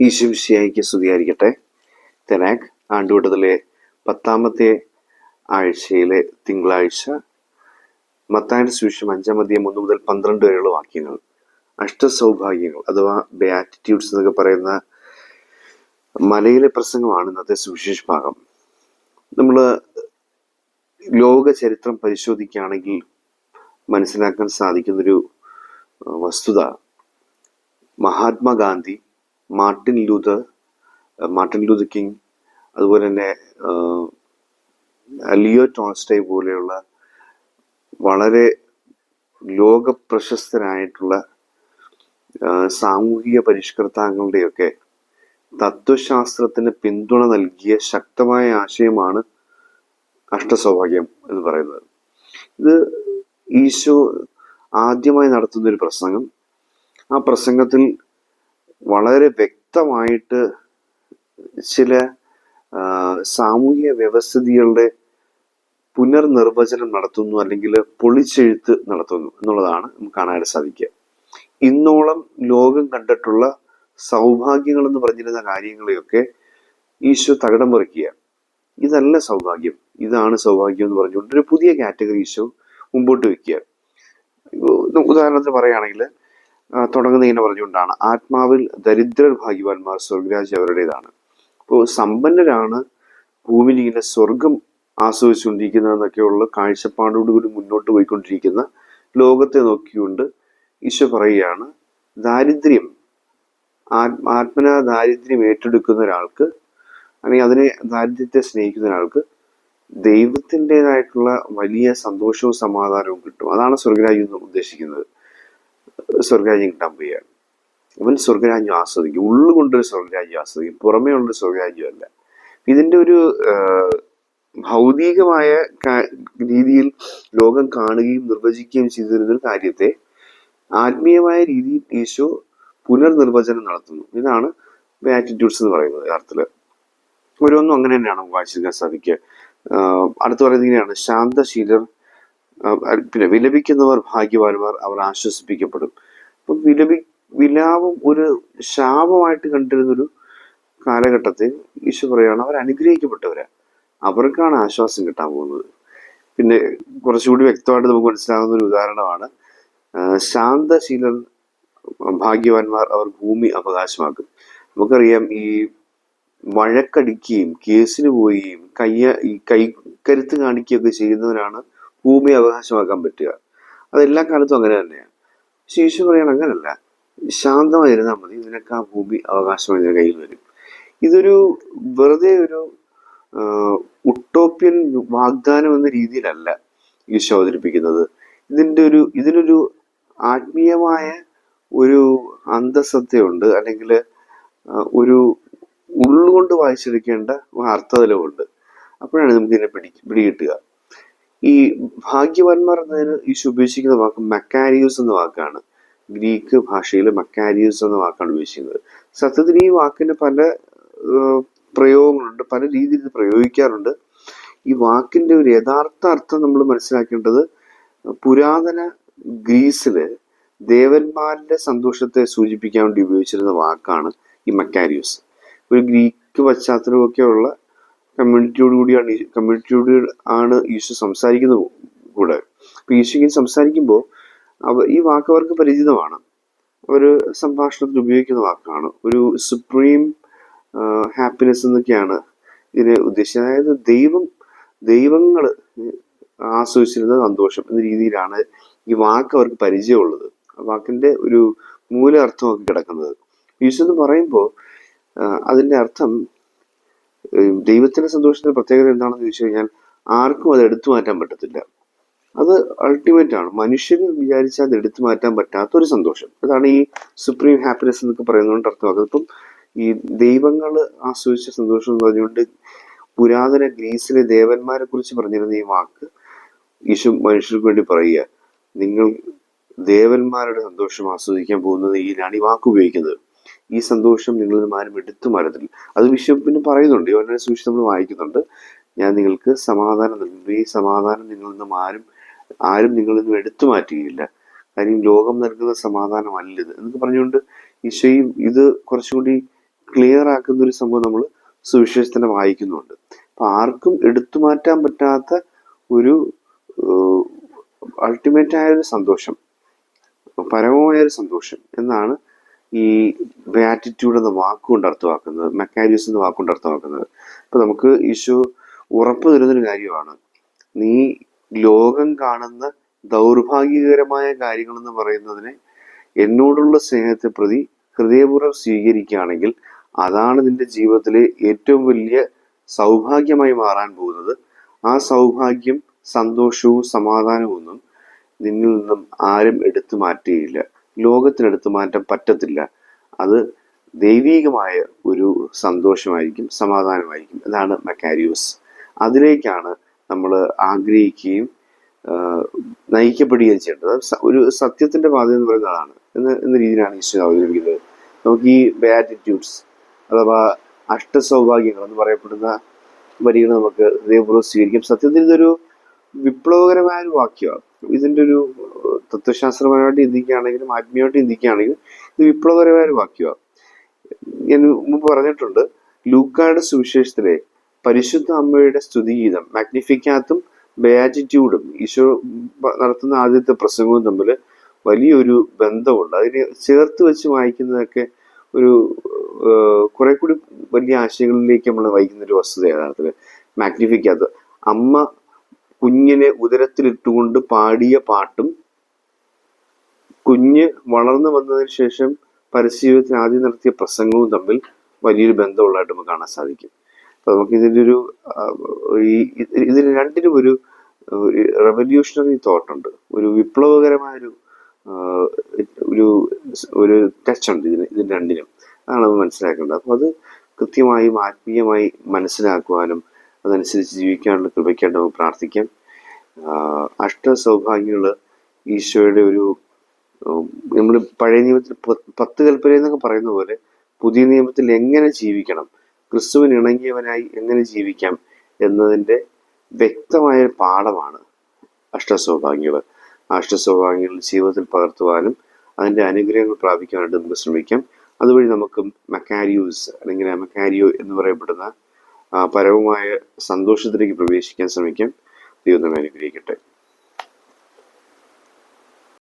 ഈശോമിശിഹായ്ക്ക് സ്തുതിയായിരിക്കട്ടെ. തെനാക് ആണ്ടുവട്ടത്തിലെ 10ാമത്തെ ആഴ്ചയിലെ തിങ്കളാഴ്ച, മത്തായിയുടെ സുവിശേഷം 5-ാം അധ്യായം 1 മുതൽ 12 വരെയുള്ള വാക്യങ്ങൾ. അഷ്ടസൗഭാഗ്യങ്ങൾ അഥവാ ബെയാറ്റിറ്റ്യൂഡ്സ് എന്നൊക്കെ പറയുന്ന മലയിലെ പ്രസംഗമാണ് ഇന്നത്തെ സുവിശേഷ ഭാഗം. നമ്മൾ ലോക ചരിത്രം പരിശോധിക്കുകയാണെങ്കിൽ മനസ്സിലാക്കാൻ സാധിക്കുന്നൊരു വസ്തുത, മഹാത്മാഗാന്ധി, മാർട്ടിൻ ലൂതർ കിങ്, അതുപോലെ തന്നെ ലിയോ ടോൾസ്റ്റോയ് പോലെയുള്ള വളരെ ലോക പ്രശസ്തരായിട്ടുള്ള സാമൂഹിക പരിഷ്കർത്താക്കളുടെയൊക്കെ തത്വശാസ്ത്രത്തിന് പിന്തുണ നൽകിയ ശക്തമായ ആശയമാണ് അഷ്ടസൗഭാഗ്യം എന്ന് പറയുന്നത്. ഇത് ഈശോ ആദ്യമായി നടത്തുന്ന ഒരു പ്രസംഗം. ആ പ്രസംഗത്തിൽ വളരെ വ്യക്തമായിട്ട് ചില സാമൂഹിക വ്യവസ്ഥിതികളുടെ പുനർനിർവചനം നടത്തുന്നു, അല്ലെങ്കിൽ പൊളിച്ചെഴുത്ത് നടത്തുന്നു എന്നുള്ളതാണ് നമുക്ക് കാണാൻ സാധിക്കുക. ഇന്നോളം ലോകം കണ്ടിട്ടുള്ള സൗഭാഗ്യങ്ങൾ എന്ന് പറഞ്ഞിരുന്ന കാര്യങ്ങളെയൊക്കെ ഈശോ തകിടം മറിക്കുക. ഇതല്ല സൗഭാഗ്യം, ഇതാണ് സൗഭാഗ്യം എന്ന് പറഞ്ഞുകൊണ്ട് ഒരു പുതിയ കാറ്റഗറി ഈശോ മുമ്പോട്ട് വെക്കുക. ഉദാഹരണത്തിന് പറയുകയാണെങ്കിൽ തുടങ്ങുന്ന ഇങ്ങനെ പറഞ്ഞുകൊണ്ടാണ്, ആത്മാവിൽ ദരിദ്രർ ഭാഗ്യവാന്മാർ, സ്വർഗരാജ്യം അവരുടേതാണ്. അപ്പോൾ സമ്പന്നരാണ് ഭൂമിയിൽ ഇങ്ങനെ സ്വർഗം ആസ്വദിച്ചുകൊണ്ടിരിക്കുന്നതെന്നൊക്കെയുള്ള കാഴ്ചപ്പാടോടുകൂടി മുന്നോട്ട് പോയിക്കൊണ്ടിരിക്കുന്ന ലോകത്തെ നോക്കിക്കൊണ്ട് ഈശോ പറയുകയാണ്, ദാരിദ്ര്യം, ആത്മനാ ദാരിദ്ര്യം ഏറ്റെടുക്കുന്ന ഒരാൾക്ക്, അല്ലെങ്കിൽ അതിനെ ദാരിദ്ര്യത്തെ സ്നേഹിക്കുന്ന ഒരാൾക്ക് ദൈവത്തിൻ്റെതായിട്ടുള്ള വലിയ സന്തോഷവും സമാധാനവും കിട്ടും. അതാണ് സ്വർഗരാജ്യം എന്ന് ഉദ്ദേശിക്കുന്നത്. സ്വർഗരാജ്യം കിട്ടാൻ പോവുകയാണ്. അവൻ സ്വർഗരാജ്യം ആസ്വദിക്കും, ഉള്ളുകൊണ്ടൊരു സ്വർഗരാജ്യം ആസ്വദിക്കും, പുറമേ ഉള്ളൊരു സ്വർഗരാജ്യമല്ല. ഇതിൻ്റെ ഒരു ഭൗതികമായ രീതിയിൽ ലോകം കാണുകയും നിർവചിക്കുകയും ചെയ്തിരുന്നൊരു കാര്യത്തെ ആത്മീയമായ രീതിയിൽ ഈശോ പുനർനിർവചനം നടത്തുന്നു. ഇതാണ് ബെയാറ്റിറ്റ്യൂഡ്സ് എന്ന് പറയുന്നത്. യഥാർത്ഥത്തിൽ ഓരോന്നും അങ്ങനെ തന്നെയാണ് വായിച്ചെടുക്കാൻ സാധിക്കുക. അടുത്ത് പറയുന്നത് ഇങ്ങനെയാണ്, ശാന്തശീലർ, പിന്നെ വിലപിക്കുന്നവർ ഭാഗ്യവാന്മാർ, അവർ ആശ്വസിപ്പിക്കപ്പെടും. അപ്പം വിലാപം ഒരു ശാപമായിട്ട് കണ്ടിരുന്നൊരു കാലഘട്ടത്തിൽ ഈശോ പറയുകയാണ്, അവർ അനുഗ്രഹിക്കപ്പെട്ടവരാണ്, അവർക്കാണ് ആശ്വാസം കിട്ടാൻ പോകുന്നത്. പിന്നെ കുറച്ചുകൂടി വ്യക്തമായിട്ട് നമുക്ക് മനസ്സിലാകുന്ന ഒരു ഉദാഹരണമാണ്, ശാന്തശീലർ ഭാഗ്യവാന്മാർ, അവർ ഭൂമി അവകാശമാക്കും. നമുക്കറിയാം, ഈ വഴക്കടിക്കുകയും കേസിന് പോവുകയും കൈക്കരുത്ത് കാണിക്കുകയൊക്കെ ചെയ്യുന്നവരാണ് ഭൂമി അവകാശമാക്കാൻ പറ്റുക. അതെല്ലാ കാലത്തും അങ്ങനെ തന്നെയാണ്. ശേഷി പറയണം, അങ്ങനല്ല, ശാന്തമായിരുന്നാൽ മതി, നിനക്ക് ആ ഭൂമി അവകാശമായി നിന്റെ കയ്യിൽ വരും. ഇതൊരു വെറുതെ ഒരു ഉട്ടോപ്യൻ വാഗ്ദാനം എന്ന രീതിയിലല്ല ഈശോ അവതരിപ്പിക്കുന്നത്. ഇതിനൊരു ആത്മീയമായ ഒരു അന്തസത്തയുണ്ട്, അല്ലെങ്കിൽ ഒരു ഉള്ളുകൊണ്ട് വായിച്ചെടുക്കേണ്ട അർത്ഥതലമുണ്ട്. അപ്പോഴാണ് നമുക്ക് ഇതിനെ പിടികിട്ടുക. ഈ ഭാഗ്യവാന്മാർ എന്നതിന് ഈശോ ഉപയോഗിച്ചിരിക്കുന്ന വാക്ക് മക്കാരിയോസ് എന്ന വാക്കാണ്. ഗ്രീക്ക് ഭാഷയിൽ മക്കാരിയോസ് എന്ന വാക്കാണ് ഉപയോഗിക്കുന്നത്. സത്യത്തിൽ ഈ വാക്കിന് പല പ്രയോഗങ്ങളുണ്ട്, പല രീതിയിൽ പ്രയോഗിക്കാറുണ്ട്. ഈ വാക്കിന്റെ ഒരു യഥാർത്ഥ അർത്ഥം നമ്മൾ മനസ്സിലാക്കേണ്ടത്, പുരാതന ഗ്രീസില് ദേവന്മാരുടെ സന്തോഷത്തെ സൂചിപ്പിക്കാൻ വേണ്ടി ഉപയോഗിച്ചിരുന്ന വാക്കാണ് ഈ മക്കാരിയോസ്. ഒരു ഗ്രീക്ക് പശ്ചാത്തലമൊക്കെ ഉള്ള കമ്മ്യൂണിറ്റിയോട് ആണ് ഈശോ സംസാരിക്കുന്നത് കൂടെ. അപ്പൊ ഈശോ ഇങ്ങനെ സംസാരിക്കുമ്പോൾ ഈ വാക്ക് അവർക്ക് പരിചിതമാണ്, അവർ സംഭാഷണത്തിൽ ഉപയോഗിക്കുന്ന വാക്കാണ്. ഒരു സുപ്രീം ഹാപ്പിനെസ് എന്നൊക്കെയാണ് ഇതിനെ ഉദ്ദേശിച്ചത്. അതായത് ദൈവങ്ങൾ ആസ്വദിച്ചിരുന്ന സന്തോഷം എന്ന രീതിയിലാണ് ഈ വാക്ക് അവർക്ക് പരിചയമുള്ളത്. ആ വാക്കിന്റെ ഒരു മൂല അർത്ഥമൊക്കെ കിടക്കുന്നത്. ഈശോ എന്ന് പറയുമ്പോൾ അതിന്റെ അർത്ഥം, ദൈവത്തിന്റെ സന്തോഷത്തിന്റെ പ്രത്യേകത എന്താണെന്ന് ചോദിച്ചു കഴിഞ്ഞാൽ ആർക്കും അത് എടുത്തു മാറ്റാൻ പറ്റത്തില്ല. അത് അൾട്ടിമേറ്റ് ആണ്. മനുഷ്യന് വിചാരിച്ചാൽ അത് എടുത്തു മാറ്റാൻ പറ്റാത്തൊരു സന്തോഷം. അതാണ് ഈ സുപ്രീം ഹാപ്പിനെസ് എന്നൊക്കെ പറയുന്നതുകൊണ്ട് അർത്ഥമാക്കുന്നത്. ഇപ്പം ഈ ദൈവങ്ങൾ ആസ്വദിച്ച സന്തോഷം എന്ന് പറഞ്ഞുകൊണ്ട് പുരാതന ഗ്രീസിലെ ദേവന്മാരെ കുറിച്ച് പറഞ്ഞിരുന്ന ഈ വാക്ക് ഈശോ മനുഷ്യർക്ക് വേണ്ടി പറയുക, നിങ്ങൾ ദേവന്മാരുടെ സന്തോഷം ആസ്വദിക്കാൻ പോകുന്നത് ഇതിനാണ് ഈ വാക്ക് ഉപയോഗിക്കുന്നത്. ഈ സന്തോഷം നിങ്ങളിൽ നിന്ന് ആരും എടുത്തു മാറത്തില്ല. അത് വിശ്വ പിന്നെ പറയുന്നുണ്ട്, യോഹന്നാൻ സുവിശേഷം നമ്മൾ വായിക്കുന്നുണ്ട്, ഞാൻ നിങ്ങൾക്ക് സമാധാനം നൽകുന്നു, ഈ സമാധാനം നിങ്ങളിൽ നിന്നും ആരും നിങ്ങളിൽ നിന്നും എടുത്തു മാറ്റുകയില്ല, കാര്യം ലോകം നൽകുന്ന സമാധാനമല്ലിത് എന്നൊക്കെ പറഞ്ഞുകൊണ്ട് ഈശോയും ഇത് കുറച്ചുകൂടി ക്ലിയർ ആക്കുന്ന ഒരു സംഭവം നമ്മൾ സുവിശേഷത്തിന് വായിക്കുന്നുണ്ട്. അപ്പൊ ആർക്കും എടുത്തു മാറ്റാൻ പറ്റാത്ത ഒരു അൾട്ടിമേറ്റ് ആയ ഒരു സന്തോഷം, പരമമായ ഒരു സന്തോഷം എന്നാണ് ഈ ബയാറ്റിറ്റ്യൂഡ് എന്ന വാക്കുകൊണ്ട് അർത്ഥമാക്കുന്നത്, മെക്കാരിയസ് എന്ന വാക്കുകൊണ്ട് അർത്ഥമാക്കുന്നത്. ഇപ്പൊ നമുക്ക് ഈശോ ഉറപ്പ് തരുന്നൊരു കാര്യമാണ്, നീ ലോകം കാണുന്ന ദൗർഭാഗ്യകരമായ കാര്യങ്ങളെന്ന് പറയുന്നതിനെ എന്നോടുള്ള സ്നേഹത്തെ പ്രതി ഹൃദയപൂർവ്വം സ്വീകരിക്കുകയാണെങ്കിൽ അതാണ് നിന്റെ ജീവിതത്തിലെ ഏറ്റവും വലിയ സൗഭാഗ്യമായി മാറാൻ പോകുന്നത്. ആ സൗഭാഗ്യം, സന്തോഷവും സമാധാനവും ഒന്നും നിന്നിൽ നിന്നും ആരും എടുത്തു മാറ്റുകയില്ല, ലോകത്തിനെടുത്തു മാറ്റാൻ പറ്റത്തില്ല. അത് ദൈവീകമായ ഒരു സന്തോഷമായിരിക്കും, സമാധാനമായിരിക്കും. അതാണ് മക്കാരിയോസ്. അതിലേക്കാണ് നമ്മൾ ആഗ്രഹിക്കുകയും നയിക്കപ്പെടുകയും ചെയ്യേണ്ടത്. ഒരു സത്യത്തിന്റെ പാത എന്ന് പറയുന്നത് അതാണ് എന്ന രീതിയിലാണ് ഈശോ അവതരിപ്പിക്കുന്നത്. നമുക്ക് ഈ ബയാറ്റിറ്റ്യൂഡ്സ് അഥവാ അഷ്ടസൗഭാഗ്യങ്ങൾ എന്ന് പറയപ്പെടുന്ന വരികൾ നമുക്ക് ഹൃദയപൂർവ്വം സ്വീകരിക്കും. സത്യത്തിൽ ഇതൊരു വിപ്ലവകരമായ ഒരു വാക്യമാണ്. ഇതിൻ്റെ ഒരു തത്വശാസ്ത്രപരമായിട്ട് ചിന്തിക്കുകയാണെങ്കിലും ആത്മീയമായിട്ട് ചിന്തിക്കുകയാണെങ്കിലും ഇത് വിപ്ലവകരമായ ഒരു വാക്യമാണ്. ഞാൻ മുമ്പ് പറഞ്ഞിട്ടുണ്ട്, ലൂക്കായുടെ സുവിശേഷത്തിലെ പരിശുദ്ധ അമ്മയുടെ സ്തുതിഗീതം മാഗ്നിഫിക്കാത്തും ബയാറ്റിറ്റ്യൂഡും ഈശോ നടത്തുന്ന ആദ്യത്തെ പ്രസംഗവും തമ്മിൽ വലിയൊരു ബന്ധമുണ്ട്. അതിനെ ചേർത്ത് വെച്ച് വായിക്കുന്നതൊക്കെ ഒരു കുറെ കൂടി വലിയ ആശയങ്ങളിലേക്ക് നമ്മൾ വഹിക്കുന്ന ഒരു വസ്തുതയാണ് യഥാർത്ഥത്തിൽ. മാഗ്നിഫിക്കാത്ത് അമ്മ കുഞ്ഞിനെ ഉദരത്തിലിട്ടുകൊണ്ട് പാടിയ പാട്ടും കുഞ്ഞ് വളർന്നു വന്നതിന് ശേഷം പരസ്യജീവിതത്തിൽ ആദ്യം നടത്തിയ പ്രസംഗവും തമ്മിൽ വലിയൊരു ബന്ധമുള്ളതായിട്ട് നമുക്ക് കാണാൻ സാധിക്കും. അപ്പൊ നമുക്ക് ഇതിൻ്റെ ഒരു ഇതിന് രണ്ടിനും ഒരു റെവല്യൂഷണറി തോട്ടുണ്ട്, ഒരു വിപ്ലവകരമായൊരു ഒരു ഒരു ടച്ച് ഉണ്ട് ഇതിന് രണ്ടിനും. അതാണ് നമ്മൾ മനസ്സിലാക്കേണ്ടത്. അപ്പോൾ അത് കൃത്യമായും ആത്മീയമായി മനസ്സിലാക്കുവാനും അതനുസരിച്ച് ജീവിക്കാനുള്ള കൃപയ്ക്കായിട്ട് നമുക്ക് പ്രാർത്ഥിക്കാം. അഷ്ടസൗഭാഗ്യങ്ങൾ ഈശോയുടെ ഒരു, നമ്മൾ പഴയ നിയമത്തിൽ 10 കൽപ്പന എന്നൊക്കെ പറയുന്ന പോലെ പുതിയ നിയമത്തിൽ എങ്ങനെ ജീവിക്കണം, ക്രിസ്തുവിന് ഇണങ്ങിയവനായി എങ്ങനെ ജീവിക്കാം എന്നതിൻ്റെ വ്യക്തമായ പാഠമാണ് അഷ്ടസൗഭാഗ്യങ്ങൾ. അഷ്ടസൗഭാഗ്യങ്ങൾ ജീവിതത്തിൽ പകർത്തുവാനും അതിൻ്റെ അനുഗ്രഹങ്ങൾ പ്രാപിക്കാനായിട്ട് നമുക്ക് ശ്രമിക്കാം. അതുവഴി നമുക്ക് മക്കാരിയോസ് അല്ലെങ്കിൽ മക്കാരിയോ എന്ന് പറയപ്പെടുന്ന പരമമായ സന്തോഷത്തിലേക്ക് പ്രവേശിക്കാൻ ശ്രമിക്കാം. ദൈവം നമ്മെ അനുഗ്രഹിക്കട്ടെ.